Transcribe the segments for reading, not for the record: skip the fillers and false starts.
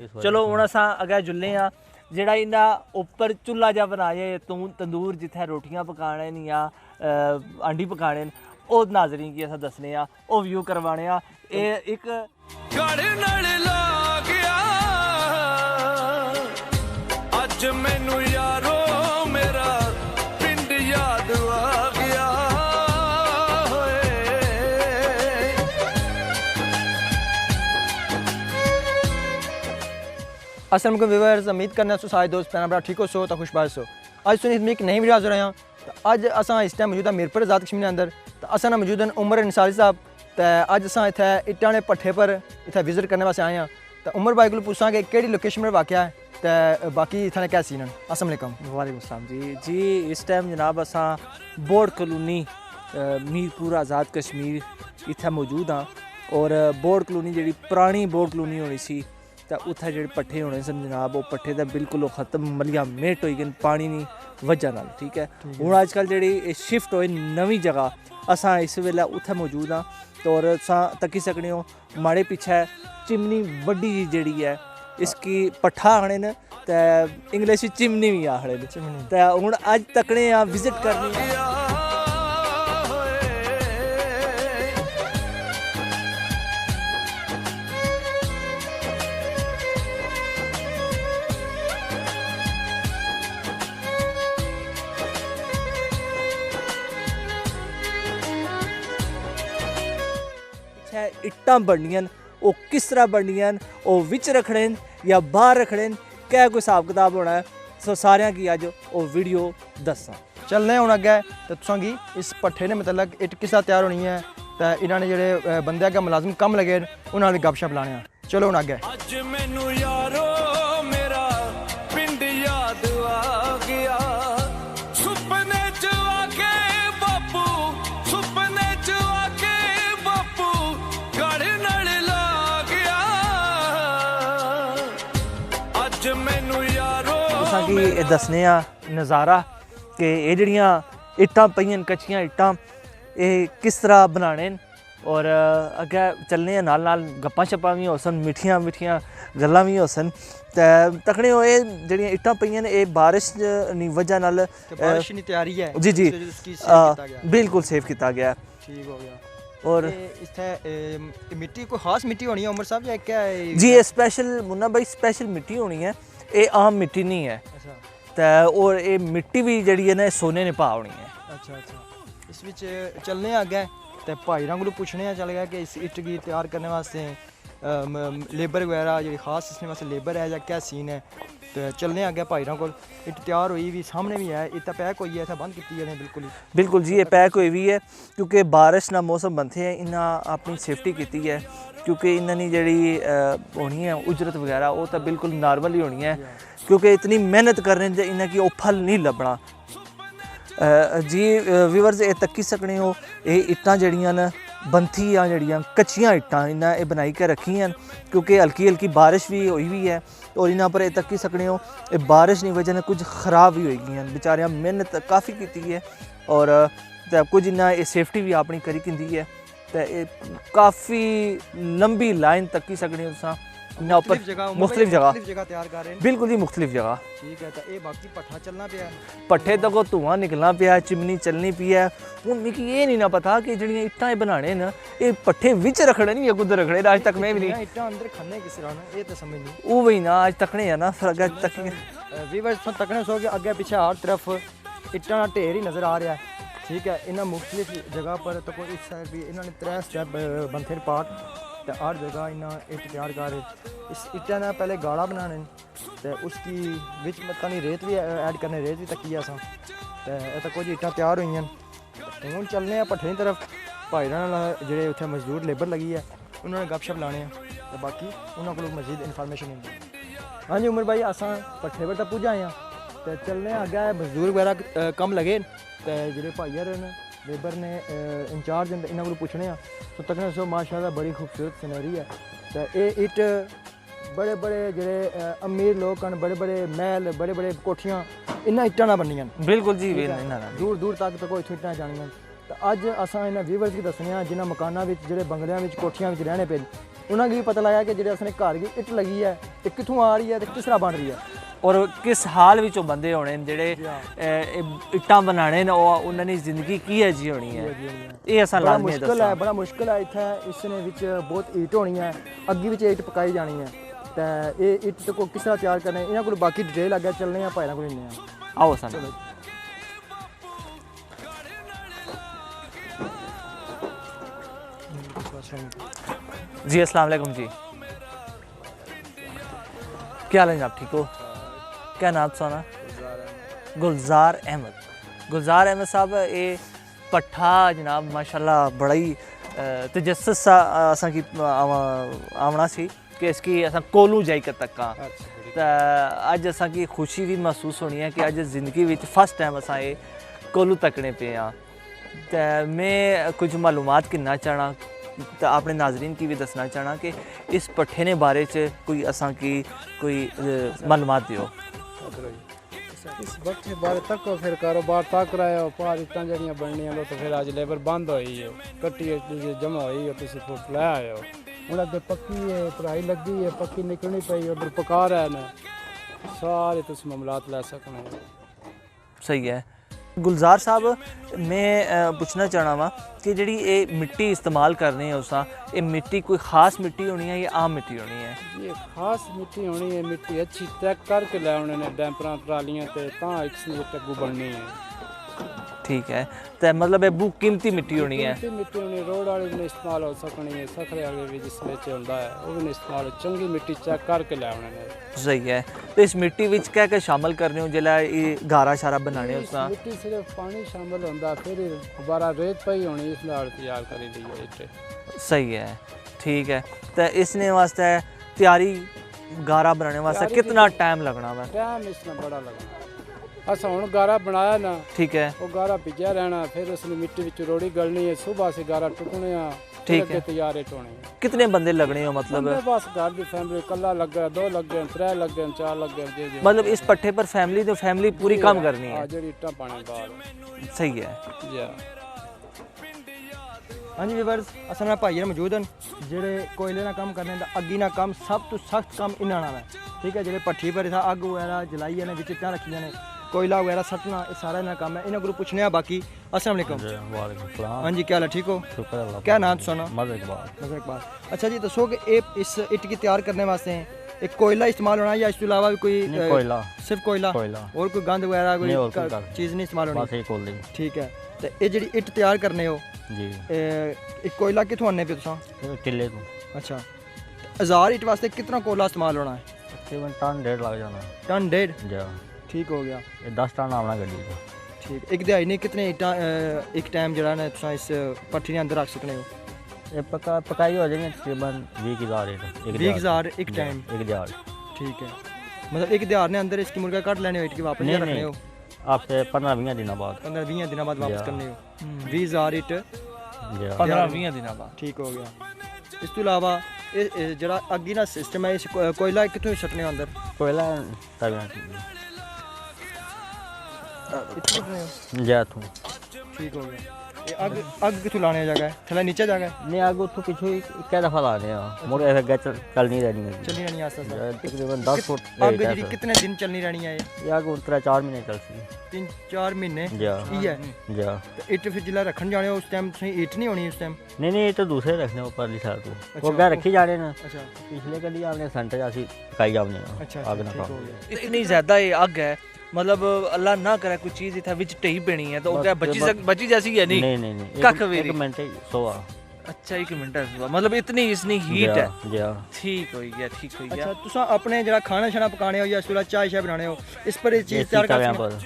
चलो हुण असां अग्गें जुल्ले आं जेह्ड़ा इंदा उप्पर चुल्ला जा बनाए तंदूर जित्थै रोटियां पकाने न या आंडी पकाने न ओह् नाज़रीन गी असां दस्सने आं ओह् व्यू करवाने आं एह् इक गड़ नाल ला गया अज मैनू यारो मेरा पिंड याद आ गया अस्सलाम वालेकुम व्यूअर्स, उम्मीद करना सो सारे दोस्त भैन भ्रा ठीक हो सो तो खुशबाश हो। अज सुनी में एक नई वीडियो हाजिर आया तो अज असां इस टाइम मौजूद है मीरपुर आज़ाद कश्मीर अंदर तो असां मौजूद हैं उमर अंसारी साहब तो अज असां इत्थै इट्टां दे भट्ठे पर इत्थै विजिट करने वास्ते आए हैं तो उमर भाई को पूछा कि केड़ी लोकेशन पर वाक़ है तो बाकी इत्थै क्या सीन है। अस्सलाम वालेकुम। वालेकुम सलाम जी इस टाइम जनाब असां बोर्ड कॉलोनी मीरपुर आज़ाद कश्मीर इत्थै मौजूद हाँ और बोर्ड कॉलोनी जी पुरानी बोर्ड कॉलोनी होनी सी तो उत्थे जेह्ड़े पट्ठे होने सन जनाब वो पट्ठे तो बिल्कुल खत्म मलिया मेट हो गए पानी दी वजह नाल। ठीक है हुण अजकल जेह्ड़ी शिफ्ट होए नवीं जगह असां इस वेल्ले उत्थे मौजूद हाँ तो और असां तक्की सकने हो माड़े पिच्छे चिमनी बड्डी जेह्ड़ी है इसकी पट्ठा आखने न ते इंग्लिश चिमनी भी आखने न ते हुण अज तकने आं विजिट करनी इट्टां बननियां ओह् किस तरह बननियां ओह् विच रखने या बाहर रखने क्या कोई हिसाब किताब होना है सो सारें गी अज ओह् वीडियो दस्सां। चलने हूँ अग्गै तो तुसांगी इस भट्ठे ने मतलब इट किस तरह तैयार होनी है तो इन्होंने जेह्ड़े बंदे अग्गै मुलाजम कम लगे उन्होंने गपशप लाने हैं। चलो हूँ अग्गै कि दसने नज़ारा कि ये जड़ियाँ इट्टां पईयां कच्चियां इट्टां ये किस तरह बनाने और अग्गै चलने नाल नाल गप्पां शप्पां भी होसन मिठियां मिठियां गल्लां भी होसन ते तकने हो जड़ियां इट्टां पईयां ये बारिश दी वजह नाल बारिश दी तैयारी है जी जी बिल्कुल सेव किया गया ठीक हो गया। और इत्थै मिट्टी कोई खास मिट्टी होनी है उमर साहब या क्या है जी ये स्पेशल मुन्ना भाई स्पेशल मिट्टी होनी है ये आम मिट्टी नहीं है तो और ये मिट्टी भी जड़ी है ना सोने ने पा होनी है। अच्छा अच्छा इस विच चलने अग्गै ते भाई को पूछने चल गया कि इस इट गी तैयार करने वास्ते लेबर वगैरह जी खास इसने वास्ते लेबर है या क्या सीन है तो चलने अग्गै भाई को इट तैयार हुई भी सामने भी है इतना पैक हुई है इतना बंद की है बिल्कुल जी ये पैक हुई भी है क्योंकि बारिश ना मौसम बनते हैं इन्ना अपनी सेफ्टी की है क्योंकि इन्होंने जी होनी है उजरत वगैरह वो तो बिल्कुल नॉर्मल ही होनी है क्योंकि इतनी मेहनत करने से इन्हें कि वो फल नहीं लभना। जी व्यूअर्स ये तक्की सकने हो ये इट्टां जड़ियां न बंथियां जड़ियां कच्चियां इट्टां इन्हें ये बनाई के रखी हैं क्योंकि हल्की हल्की बारिश भी हुई हुई है और इन्हों पर ये तक्की सकने हो ये बारिश की वजह ने कुछ ख़राब भी हो गई हैं बेचारियां मेहनत काफ़ी की है और कुछ इन्ना ये सेफ्टी भी अपनी करी की है तो काफ़ी लंबी लाइन तक्की सकने हो मुख्तलिफ जगह तैयार कर रहे हैं बिल्कुल जी मुख्तलिफ जगह ठीक है। तो ये बाकी भट्ठा चलना पिया भट्ठे तक वो धुआं निकलना पिया चिमनी चलनी पी है हूँ मिगी ये नहीं ना पता कि जड़ियाँ इट्टां बनाने न ये भट्ठे विच रखने नहीं या कुछ रखने अज तक मैं भी नहीं इट्टां अंदर खन्ने किस तरह ये तो समझ नहीं वो भी ना अज तकने है ना फिर अग्गै तक व्यूअर्स तकने सो कि अग्गै पिछे हर तरफ इट्टां दा ढेर ही नज़र आ रहा है। ठीक है इन्हें मुख्तलिफ जगह पर तो कोई इस साइड भी इन्होंने 3 स्टैप बनते पार्ट तो हर जगह इन्हें इट तैयार कर इस इट्टा ने पहले गाड़ा बनाने तो उसकी बिच मतलब रेत भी ऐड करने रेत भी तकी अस तो कुछ इट्टां तैयार हुई हैं हूँ चलने भट्ठे की तरफ भाई जेह्ड़े उत्थे मजदूर लेबर लगी है उन्होंने गपशप लाने तो बाकी उन्होंने को मजीद इन्फॉर्मेशन मिलती। हाँ जी उमर भाई अस भट्ठे पर तो पुज्ज आए हैं तो चलने अग्गै मजदूर वगैरह कम लगे तो जेह्ड़े भाईयार न लेबर ने इंचार्ज न इन्होंने को पूछने तो तकने सो माशाअल्लाह बड़ी खूबसूरत सिनरी है तो ये इट बड़े बड़े जेह्ड़े अमीर लोग न बड़े बड़े महल बड़े बड़े कोठियां इन्ना इट्टां ना बननियां बिल्कुल जी दूर दूर तक तो कोई इट्टां जानियां तो अज असां इन्हां व्यूअर्स गी दस्सने जिन्हां मकानां विच जेह्ड़े बंगलियां विच कोठियां विच रहने पे ਉਹਨਾਂ ਨੂੰ ਵੀ ਪਤਾ ਲੱਗਾ ਕਿ ਜਿਹੜੇ ਅਸਨੇ ਘਰ ਦੀ ਇੱਟ ਲੱਗੀ ਹੈ ਇਹ ਕਿੱਥੋਂ ਆ ਰਹੀ ਹੈ ਤੇ ਕਿਸ ਤਰ੍ਹਾਂ ਬਣ ਰਹੀ ਹੈ ਔਰ ਕਿਸ ਹਾਲ ਵਿੱਚੋਂ ਬੰਦੇ ਹੋਣੇ ਨੇ ਜਿਹੜੇ ਇੱਟਾਂ ਬਣਾਣੇ ਨੇ ਉਹਨਾਂ ਦੀ ਜ਼ਿੰਦਗੀ ਕੀ ਹੈ ਜੀ ਹੋਣੀ ਹੈ ਇਹ ਅਸਾਂ ਬੜਾ ਲਾਜ਼ਮੀ ਮੁਸ਼ਕਲ ਹੈ ਬੜਾ ਮੁਸ਼ਕਲ ਹੈ ਇੱਥੇ ਇਸ ਨੇ ਵਿੱਚ ਬਹੁਤ ਇੱਟ ਹੋਣੀ ਹੈ ਅੱਗੇ ਵਿੱਚ ਇੱਟ ਪਕਾਈ ਜਾਣੀ ਹੈ ਤੇ ਇਹ ਇੱਟ ਕੋ ਕਿਸ ਤਰ੍ਹਾਂ ਤਿਆਰ ਕਰਨਾ ਇਹਨਾਂ ਕੋਲ ਬਾਕੀ ਡਿਟੇਲ ਅੱਗੇ ਚੱਲਨੇ ਆ ਭਾਈਆਂ ਕੋਲ ਲੈਣੇ ਆ ਆਓ ਅਸਾਂ जी अस्सलाम वालेकुम जी क्या हाल है आप ठीक हो क्या नाम सुना गुलजार अहमद साहब ये पट्ठा जनाब माशाल्लाह बड़ा ही तजस्सुस सा असां की आवना सी कि इसकी असां कोलू जाई कर तक अज असां की खुशी भी महसूस होनी है कि अज जिंदगी विच फर्स्ट टाइम असां ये कोलू तकने पे हाँ तो मैं कुछ मालूमात करना चाहना तो अपने नाजरीन की भी दसना चाहना कि इस पट्ठे ने बारे च कोई असां की कोई मालूमात दियो इस पट्ठे बारे तक फिर कारोबार तक रहा है पार इतना जड़ियाँ बननियां लो तो फिर अज लेबर बंद होई है कट्टी जमा हुई है तुम फुट लै आए हो हूँ अगे पक्की है पढ़ाई लगी है पक्की निकलनी पई उधर पका रहे हैं सारे तुम मामलात लै सकने सही है गुलजार साहब मैं पूछना चाहना वा कि जी ये मिट्टी इस्तेमाल करनी है उस ये मिट्टी कोई ख़ास मिट्टी होनी है या आम मिट्टी होनी है ये खास मिट्टी होनी है मिट्टी अच्छी तय करके लै आने ने डैंपरां ट्रालियां ते तां एक टग्गू बननी है ठीक है तो मतलब ये बहुत कीमती मिट्टी होनी है कीमती मिट्टी होनी रोड वाली भी इस्तेमाल हो सकनी है सखरे वाले भी जिस विच होंदा है वो भी इस्तेमाल चंगी मिट्टी चेक करके लै आने ने सही है तो इस मिट्टी विच क्या क्या शामिल करने हो जिला ये गारा शारा बनाने इस मिट्टी सिर्फ पानी शामिल होंदा फिर दोबारा रेत पई होनी इस नाल तैयार करी दी है इट सही है ठीक है तो इसने वास्ते तैयारी गारा बनाने वास्ते कितना टाइम लगना वा टाइम इसमें बड़ा लगना अस हुण गारा बनाया ना ठीक है वो गारा भिजया रहना फिर उसने मिट्टी विच रोड़ी गलनी है सुबह से गारा टुकने आ ठीक है तैयार इट होनी कितने बंदे लगने हो मतलब बस घर की फैमिली कल्ला लग गया दो लग गए त्रै लग गए चार लग गए जे मतलब इस पट्ठे पर फैमिली पूरी काम करनी है जेडी इट्टां पाने बाहर सही है जी हाँ जी व्यूअर्स असल में भाई मौजूद हैं जेडे कोयले का काम करने अग्गी ना काम सब तो सख्त काम इन्होंने है ठीक है जेडे भट्ठी पर इतना अग वगैरह जलाई ने विच इट्टां रखियां ने कोयला वगैरह सटना ये सारा इन्होंने काम है इन्होंने को पूछने बाकी अस्सलाम वालेकुम हाँ जी क्या हाल है ठीक हो क्या नाम सुना मज़र इकबाल अच्छा जी दसो कि इस इट की तैयार करने वास्ते एक कोयला इस्तेमाल होना या इसके अलावा भी कोई कोयला सिर्फ कोयला और कोई गंद वगैरह कोई चीज़ नहीं इस्तेमाल होनी ठीक है तो ये जी इट तैयार करने हो जी एक कोयला कितों आने पे तुम टिल्ले को अच्छा 1000 इट वास्ते कितना कोयला इस्तेमाल होना है तकरीबन टन डेढ़ लग जाना टन डेढ़ जी ठीक हो गया ये 10 टन आना गड्डी को ठीक एक दिहाड़ी नहीं कितने इट्टां एक टाइम जरा ना तुम इस भट्ठी के अंदर रख सकते हो ये पकाई हो जाएंगे तकरीबन 20,000 20,000 एक टाइम एक दिहाड़ ठीक है मतलब एक दिहाड़ ने अंदर इसकी मुर्गा काट लेने हो इट के वापस नहीं रखने हो आपसे 15-20 दिनों बाद 15-20 दिनों बाद वापस करने हो 20,000 इट 15-20 दिनों बाद ठीक हो गया इस तो अलावा जरा अग्गी ना सिस्टम है इस कोयला कितों सटने अंदर कोयला जा तू ठीक हो गया ये अग कितों लाने जगह है थले नीचे जगह है नहीं आगे तो पीछे क्या दफा लाने मोड़ ऐसे गैस चल नहीं रहनी है चलनी रहनी आस्ते आस्ते तकरीबन 10 फुट अग जी कितने दिन चलनी रहनी है ये आगे 3-4 महीने चल सी 3-4 महीने जा ई है जा इट फिर जिला रखन जाने उस टाइम सही ईट नहीं होनी उस टाइम नहीं ये तो दूसरे रखने ऊपर लिखा तो वो क्या रखी जाने ना अच्छा पिछले कभी आपने सेंटर ऐसी काई जाने अच्छा आगे ना ठीक हो गया इतनी ज़्यादा ये आग है मतलब अल्लाह ना करे कोई चीज़ इतना विच टही पेनी है तो क्या बची जैसी है नहीं नहीं कख भी एक मिनट सोआ अच्छा 1 मिनट है मतलब इतनी इसनी हीट है जी ठीक हो गया अच्छा तुसा अपने जरा खाना शाना पकाने हो या चूल्हा चाय शाय बनाने हो इस पर ये चीज़ तैयार कर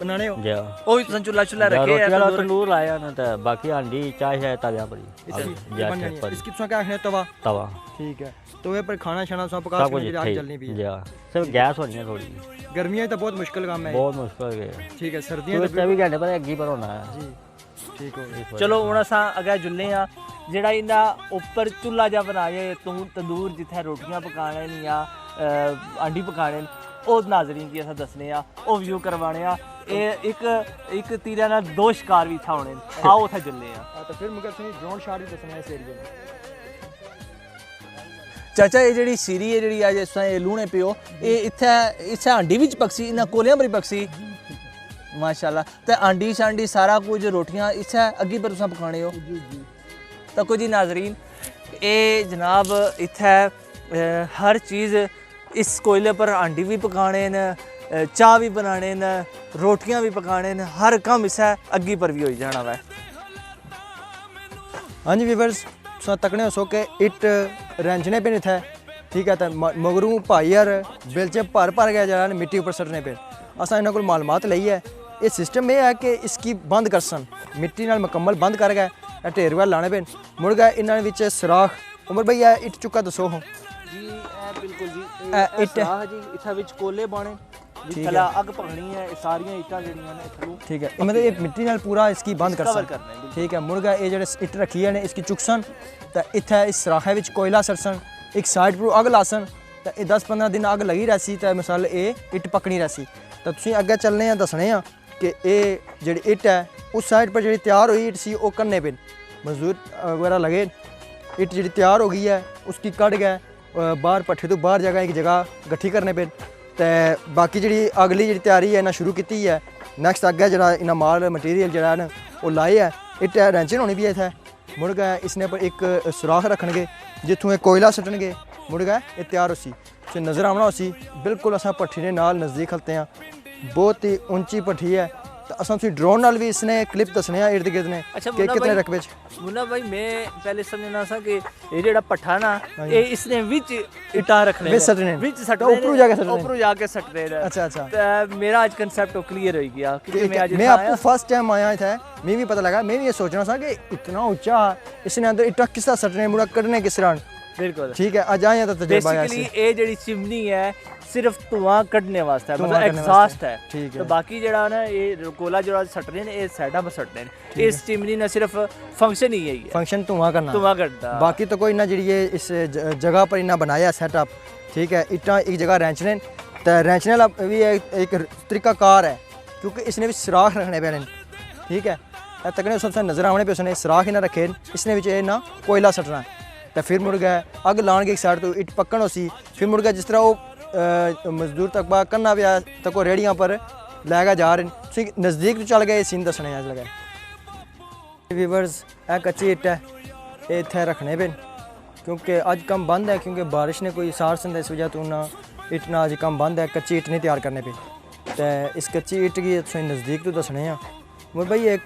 बनाने हो जी ओ तुम चूल्हा रखे है तंदूर लाया ना तो बाकी हांडी चाय शाय तलिया पड़ी इसकी तुसा क्या आखने तवा ठीक है तो ये पर खाना शाना सब पका सकते आग जलनी भी जी सिर्फ गैस होनी है थोड़ी गर्मियां तो बहुत मुश्किल काम है बहुत मुश्किल है ठीक है सर्दियां तो 24 घंटे पर अग्गी पर होना है जी ठीक हो गया चलो हुण असां अगे जुल्ले आ जेड़ा इंदा ऊपर चूल्हा जा बनाए तंदूर जिथे रोटियां पकाने न या आंडी पकाने ਉਹ ਨਾਜ਼ਰੀਨ ਕੀ ਅਸਾਂ ਦੱਸਨੇ ਆ ਉਹ ਵਿਊ ਕਰਵਾਣੇ ਆ ਇਹ ਇੱਕ ਤੀਰਾਂ ਨਾਲ 2 ਸ਼ਿਕਾਰ ਵੀ ਇੱਥੇ ਹੋਣੇ ਆਓ ਉੱਥੇ ਚੱਲੇ ਆ ਤਾਂ ਫਿਰ ਮੁਕਰ ਸਿੰਘ ਡਰੋਨ ਸ਼ਾਟ ਵੀ ਦੱਸਣਾ ਇਸ ਏਰੀਆ ਚਾਚਾ ਇਹ ਜਿਹੜੀ ਸੀਰੀ ਹੈ ਜਿਹੜੀ ਅੱਜ ਇਸ ਤਰ੍ਹਾਂ ਇਹ ਲੂਣੇ ਪਿਓ ਇਹ ਇੱਥੇ ਹਾਂਡੀ ਵਿੱਚ ਪਕਸੀ ਇਹਨਾਂ ਕੋਲਿਆਂ ਬਰੀ ਪਕਸੀ ਮਾਸ਼ਾਅੱਲਾ ਤੇ ਆਂਡੀ ਸ਼ਾਂਡੀ ਸਾਰਾ ਕੁਝ ਰੋਟੀਆਂ ਇੱਥੇ ਅੱਗੀ ਪਰ ਤੁਸੀਂ ਪਕਾਣੇ ਹੋ ਤਾਂ ਕੁਝ ਜੀ ਨਾਜ਼ਰੀਨ ਇਹ ਜਨਾਬ ਇੱਥੇ हर चीज़ इस कोयले पर आंडी भी पकाने न चाह भी बनाने न रोटियां भी पकाने न हर काम इस अग्गी पर भी हो जाना वै। हाँ जी वीवर्स तकने हो सो के इट रेंजने पे नहीं था ठीक है तो मगरू भाई यार बेलचे भर गया जा मिट्टी उपर सटने पे असा इन्होंने को मालूमात ली है। ये सिस्टम यह है कि इसकी बंद कर सन मिट्टी नाल मुकम्मल बंद कर गए ढेर वाल लाने पे मुड़ गए इन्होंने सुराख उमर भाई इट चुका दसो हो जी बिल्कुल जी इट जी इथा विच कोले बाने थला अग पकनी है सारियां इटां जड़ियां ने थलू ठीक है मतलब ये मिट्टी नाल पूरा इसकी बंद कर सन ठीक है मुड़ गए ये जेड़े इट रखी है ने इसकी चुकसन तो इत्थे इस सराखे विच कोयला सरसन एक साइड पर अग लासन तो ये 10-15 दिन अग लगी रहसी तो मिसाल ये इट पकनी रहसी तो तुसीं अगे चलने हैं दसने हैं कि ये जेड़ी इट है उस साइड पर जेड़ी तैयार हुई इट सी वो करने पे मजदूर वगैरह लगे इट जी तैयार हो गई है उसकी कट गए बाहर पट्ठे तो बाहर जगह एक जगह गट्ठी करने पे तो बाकी जी अगली जी तैयारी है इन्हें शुरू की है नैक्सट अगे जरा इन्हें माल मटीरियल जरा न वो लाए है इट रेंचन होनी भी है इतने मुड़ गए इसने पर एक सुराख रखनगे जितों कोयला सटनगे मुड़ गए ये तैयार होसी तो नज़र आना होसी बिल्कुल असा भट्ठी ने नाल नज़दीक खलते हैं बहुत ही ऊंची भट्ठी है तो असा ड्रोन नाल भी इसने क्लिप दसने इर्द गिर्द ने अच्छा कि कितने रकबे मुन्ना भाई मैं पहले समझना सा कि ये जेड़ा पट्ठा ना ये इसने विच इटा रखने विच सटने विच सटने ऊपर जाके सटने ऊपर जाके सटने अच्छा अच्छा तो मेरा आज कांसेप्ट क्लियर हो गया क्योंकि मैं आज मैं आपको फर्स्ट टाइम आया था मैं भी पता लगा मैं भी ये सोचना था कि इतना ऊंचा इसने अंदर इटा किस तरह सटने मुड़ा कटने किस तरह बिल्कुल ठीक है आज आया तो तजुर्बा है बेसिकली ये जेडी चिमनी है सिर्फ धुआं कढने वास्ते मतलब एग्जॉस्ट है ठीक है तो बाकी जड़ा ना ये कोला जड़ा सटने ने ये साइडा पर सटने ने इस चिमनी ने सिर्फ फंक्शन ही यही है फंक्शन धुआं करना धुआं कढदा बाकी तो कोई ना जी ये इस जगह पर इन्ना बनाया सेटअप ठीक है इटा एक जगह रेंचने तो रेंचने भी एक तरीकाकार है क्योंकि इसने भी सुराख रखने पे ठीक है तकने सबसे नजर आने पे उसने सुराख इन्हें रखे इसने भी ना कोयला सटना तो फिर मुड़ गए अग लान के एक साइड तो इट पक्कन होसी फिर मुड़ गए जिस तरह वो मजदूर तक करना पिया तक वो रेहड़ियाँ पर लैगा जा रहे नज़दीक तो चल गए सीन दसने अज लगे वीवर्स ए कच्ची इट है ये इतने रखने पे क्योंकि अज कम बंद है क्योंकि बारिश ने कोई सार सन इस वजह तो ना इट ना अज कम बंद है कच्ची इट नहीं तैयार करने पे तो इस कच्ची इट की नज़दीक तो दसने हैं भाई ये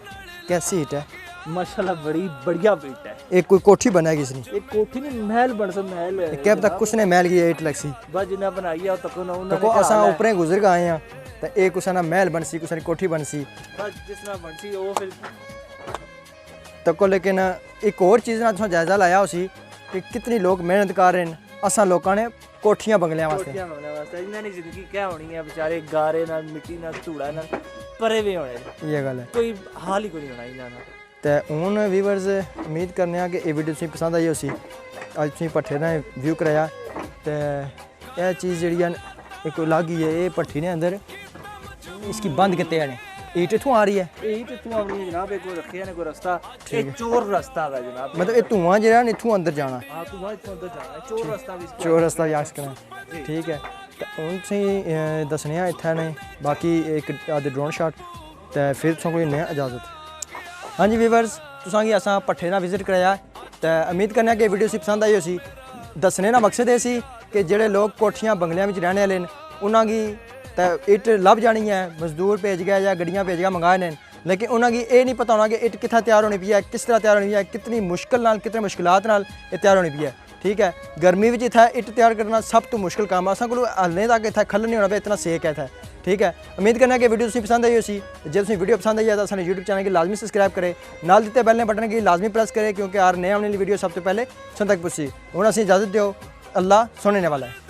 कैसी इट है माशाल्लाह बड़ी बढ़िया इट है एक कोई कोठी बनाएगी इसने एक कोठी ने महल बन सा महल है क्या पता कुछ ने महल की इट लगसी बस जिन्ना बनाई है तक ना तो को असा ऊपर गुजर गए आए हैं तो एक कुछ ना महल बनसी कुछ ने कोठी बनसी बस जिस ना बनसी वो फिर तो को लेकिन एक और चीज़ ना तुम जायजा लाया उसी कि कितनी लोग मेहनत कर रहे हैं असा लोगों ने कोठियां बंगलियां वास्ते इन्हां दी जिंदगी क्या होनी है बेचारे गारे नाल मिट्टी नाल धूड़ा नाल परे वे होने ये गल है कोई हाल ही कोई नहीं होना इन्हां दा तो हूँ वीवर्स उम्मीद करने कि ये वीडियो तुम पसंद आई उसी अज तुम भट्ठे ने व्यू कराया तो यह चीज़ जी एक अलग ही है ये भट्ठी ने अंदर इसकी बंद कितने हैं ईट इतों आ रही है ईट इतों आ रही है जनाब एक कोई रखे ने कोई रास्ता ये चोर रास्ता है जनाब मतलब ये धुआं जो है इतों अंदर जाना हां धुआं इतों अंदर जाना चोर रास्ता भी चोर रास्ता भी आख सकना ठीक है तो हूँ तुम दसने इतने ने बाकी एक आधे ड्रोन शॉट तो फिर तुम कोई नया इजाजत हाँ जी वीवर्स तुसां असा भट्ठे ना विजिट कराया तो उम्मीद करने कि वीडियो पसंद आई उसी दसने का मकसद ये सी कि जेडे लोग कोठियां बंगलियां में रहने वाले उन्होंने तो इट लभ जानी है मजदूर भेज गया या गड्डियां भेज गया मंगाए ने लेकिन उन्होंने ये नहीं पता होना कि इट कितना तैयार होनी पी है किस तरह तैयार होनी है कितनी मुश्किल नाल कितने मुश्किलात नाल ये तैयार होनी पी है ठीक है गर्मी में इतना इट तैयार करना सब तो मुश्किल काम असा को हलने तक इतना खल नहीं होना पे इतना सेक है इतना ठीक है उम्मीद करना कि वीडियो पसंद आई उसी जो वीडियो पसंद आई है तो सारे यूट्यूब चैनल की लाजमी सब्सक्राइब करें नाल दिते बेल बटन की लाजमी प्रेस करें क्योंकि यार नए आने वाली वीडियो सब तो पहले तुम तक पुछी हूँ असीं इजाजत दो अल्लाह सुनने वाला है।